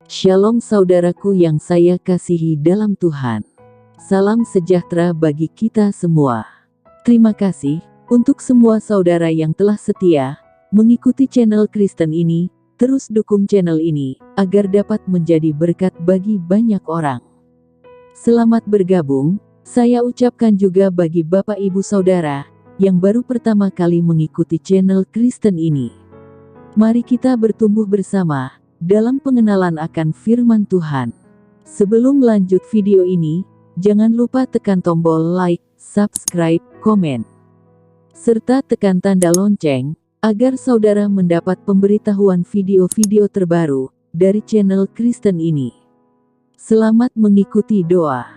Shalom saudaraku yang saya kasihi dalam Tuhan. Salam sejahtera bagi kita semua. Terima kasih untuk semua saudara yang telah setia mengikuti channel Kristen ini. Terus dukung channel ini agar dapat menjadi berkat bagi banyak orang. Selamat bergabung, saya ucapkan juga bagi Bapak Ibu Saudara yang baru pertama kali mengikuti channel Kristen ini. Mari kita bertumbuh bersama dalam pengenalan akan firman Tuhan. Sebelum lanjut video ini, jangan lupa tekan tombol like, subscribe, komen, serta tekan tanda lonceng, agar saudara mendapat pemberitahuan video-video terbaru dari channel Kristen ini. Selamat mengikuti doa.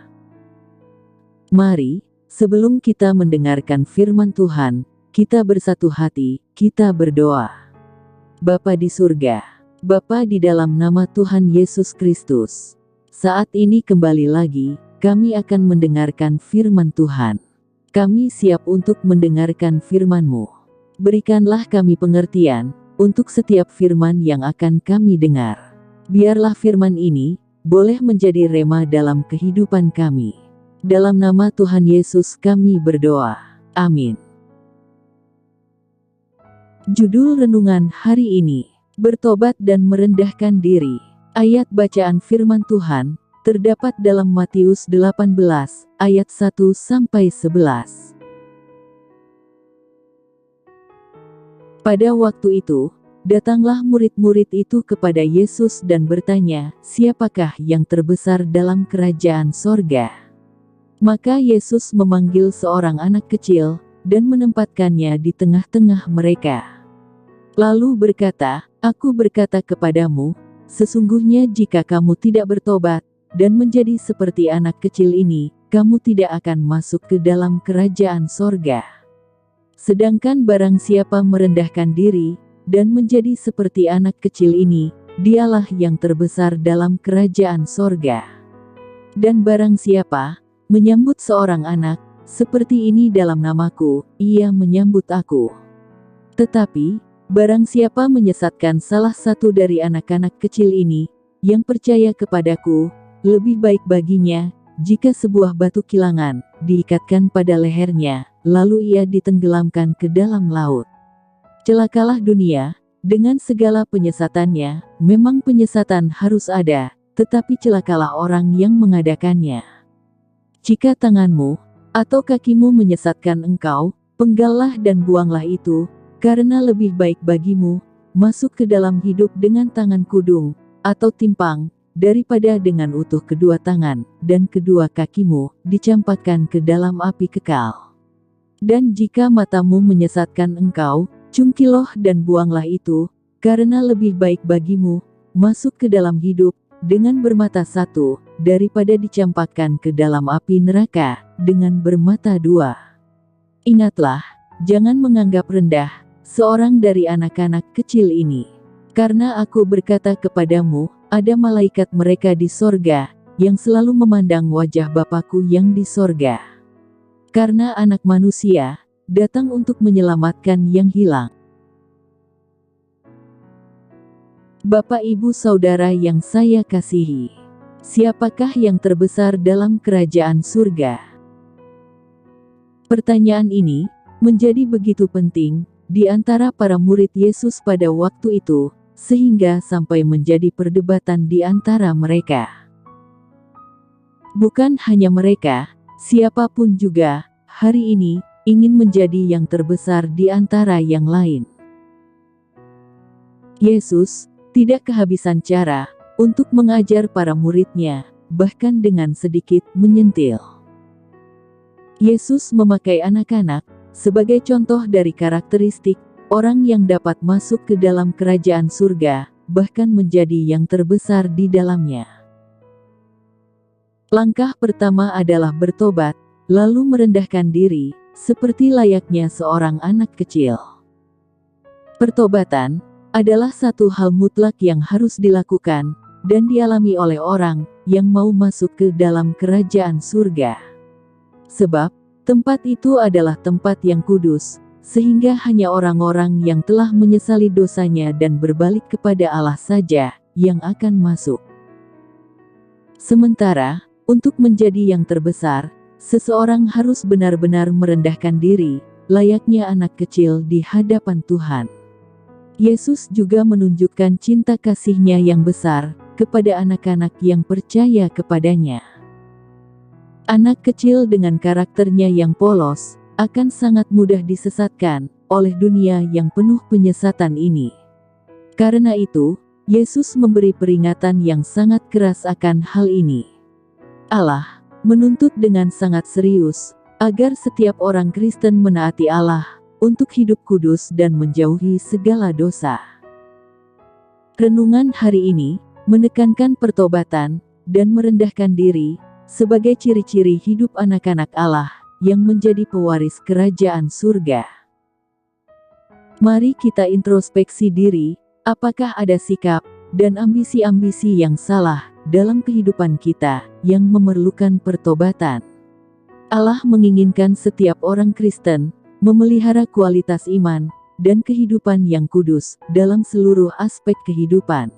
Mari, sebelum kita mendengarkan firman Tuhan, kita bersatu hati, kita berdoa. Bapa di surga, Bapa di dalam nama Tuhan Yesus Kristus, saat ini kembali lagi, kami akan mendengarkan firman Tuhan. Kami siap untuk mendengarkan firman-Mu. Berikanlah kami pengertian, untuk setiap firman yang akan kami dengar. Biarlah firman ini, boleh menjadi rema dalam kehidupan kami. Dalam nama Tuhan Yesus kami berdoa. Amin. Judul renungan hari ini, bertobat dan merendahkan diri. Ayat bacaan firman Tuhan terdapat dalam Matius 18 ayat 1-11. Pada waktu itu, datanglah murid-murid itu kepada Yesus dan bertanya, "Siapakah yang terbesar dalam kerajaan sorga?" Maka Yesus memanggil seorang anak kecil dan menempatkannya di tengah-tengah mereka. Lalu berkata, "Aku berkata kepadamu, sesungguhnya jika kamu tidak bertobat, dan menjadi seperti anak kecil ini, kamu tidak akan masuk ke dalam kerajaan sorga. Sedangkan barang siapa merendahkan diri, dan menjadi seperti anak kecil ini, dialah yang terbesar dalam kerajaan sorga. Dan barang siapa menyambut seorang anak, seperti ini dalam namaku, ia menyambut aku. Tetapi, barang siapa menyesatkan salah satu dari anak-anak kecil ini, yang percaya kepadaku, lebih baik baginya, jika sebuah batu kilangan, diikatkan pada lehernya, lalu ia ditenggelamkan ke dalam laut. Celakalah dunia, dengan segala penyesatannya, memang penyesatan harus ada, tetapi celakalah orang yang mengadakannya. Jika tanganmu, atau kakimu menyesatkan engkau, penggallah dan buanglah itu, karena lebih baik bagimu, masuk ke dalam hidup dengan tangan kudung, atau timpang, daripada dengan utuh kedua tangan, dan kedua kakimu, dicampakkan ke dalam api kekal. Dan jika matamu menyesatkan engkau, cungkiloh dan buanglah itu, karena lebih baik bagimu, masuk ke dalam hidup, dengan bermata satu, daripada dicampakkan ke dalam api neraka, dengan bermata dua. Ingatlah, jangan menganggap rendah seorang dari anak-anak kecil ini. Karena aku berkata kepadamu, ada malaikat mereka di sorga, yang selalu memandang wajah Bapakku yang di sorga. Karena anak manusia, datang untuk menyelamatkan yang hilang. Bapak Ibu Saudara yang saya kasihi, siapakah yang terbesar dalam kerajaan surga? Pertanyaan ini menjadi begitu penting di antara para murid Yesus pada waktu itu, sehingga sampai menjadi perdebatan di antara mereka. Bukan hanya mereka, siapapun juga, hari ini, ingin menjadi yang terbesar di antara yang lain. Yesus tidak kehabisan cara untuk mengajar para muridnya, bahkan dengan sedikit menyentil. Yesus memakai anak-anak sebagai contoh dari karakteristik orang yang dapat masuk ke dalam kerajaan surga, bahkan menjadi yang terbesar di dalamnya. Langkah pertama adalah bertobat, lalu merendahkan diri, seperti layaknya seorang anak kecil. Pertobatan adalah satu hal mutlak yang harus dilakukan, dan dialami oleh orang yang mau masuk ke dalam kerajaan surga. Sebab, tempat itu adalah tempat yang kudus, sehingga hanya orang-orang yang telah menyesali dosanya dan berbalik kepada Allah saja, yang akan masuk. Sementara, untuk menjadi yang terbesar, seseorang harus benar-benar merendahkan diri, layaknya anak kecil di hadapan Tuhan. Yesus juga menunjukkan cinta kasih-Nya yang besar kepada anak-anak yang percaya kepadanya. Anak kecil dengan karakternya yang polos akan sangat mudah disesatkan oleh dunia yang penuh penyesatan ini. Karena itu, Yesus memberi peringatan yang sangat keras akan hal ini. Allah menuntut dengan sangat serius agar setiap orang Kristen menaati Allah untuk hidup kudus dan menjauhi segala dosa. Renungan hari ini menekankan pertobatan dan merendahkan diri sebagai ciri-ciri hidup anak-anak Allah yang menjadi pewaris kerajaan surga. Mari kita introspeksi diri, apakah ada sikap dan ambisi-ambisi yang salah dalam kehidupan kita yang memerlukan pertobatan. Allah menginginkan setiap orang Kristen memelihara kualitas iman dan kehidupan yang kudus dalam seluruh aspek kehidupan.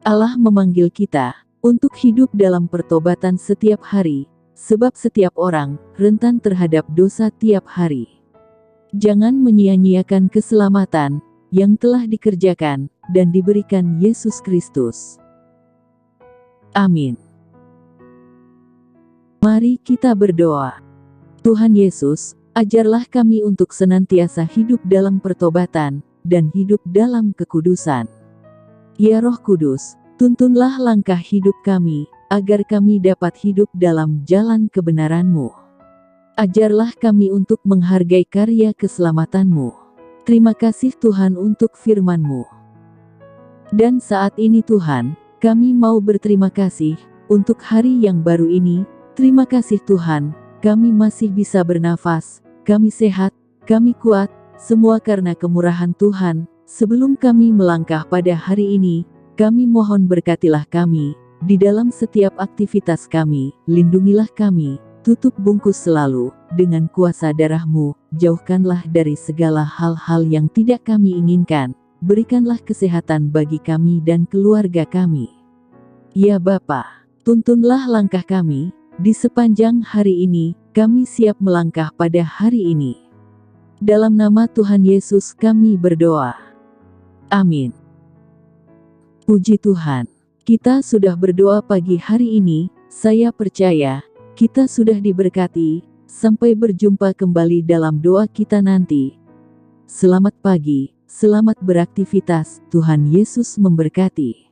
Allah memanggil kita untuk hidup dalam pertobatan setiap hari, sebab setiap orang rentan terhadap dosa tiap hari. Jangan menyia-nyiakan keselamatan yang telah dikerjakan dan diberikan Yesus Kristus. Amin. Mari kita berdoa. Tuhan Yesus, ajarlah kami untuk senantiasa hidup dalam pertobatan dan hidup dalam kekudusan. Ya Roh Kudus, tuntunlah langkah hidup kami, agar kami dapat hidup dalam jalan kebenaran-Mu. Ajarlah kami untuk menghargai karya keselamatan-Mu. Terima kasih Tuhan untuk firman-Mu. Dan saat ini Tuhan, kami mau berterima kasih untuk hari yang baru ini. Terima kasih Tuhan, kami masih bisa bernafas, kami sehat, kami kuat, semua karena kemurahan Tuhan. Sebelum kami melangkah pada hari ini, kami mohon berkatilah kami, di dalam setiap aktivitas kami, lindungilah kami, tutup bungkus selalu, dengan kuasa darah-Mu, jauhkanlah dari segala hal-hal yang tidak kami inginkan, berikanlah kesehatan bagi kami dan keluarga kami. Ya Bapa, tuntunlah langkah kami, di sepanjang hari ini, kami siap melangkah pada hari ini. Dalam nama Tuhan Yesus kami berdoa. Amin. Puji Tuhan. Kita sudah berdoa pagi hari ini, saya percaya, kita sudah diberkati. Sampai berjumpa kembali dalam doa kita nanti. Selamat pagi, selamat beraktivitas, Tuhan Yesus memberkati.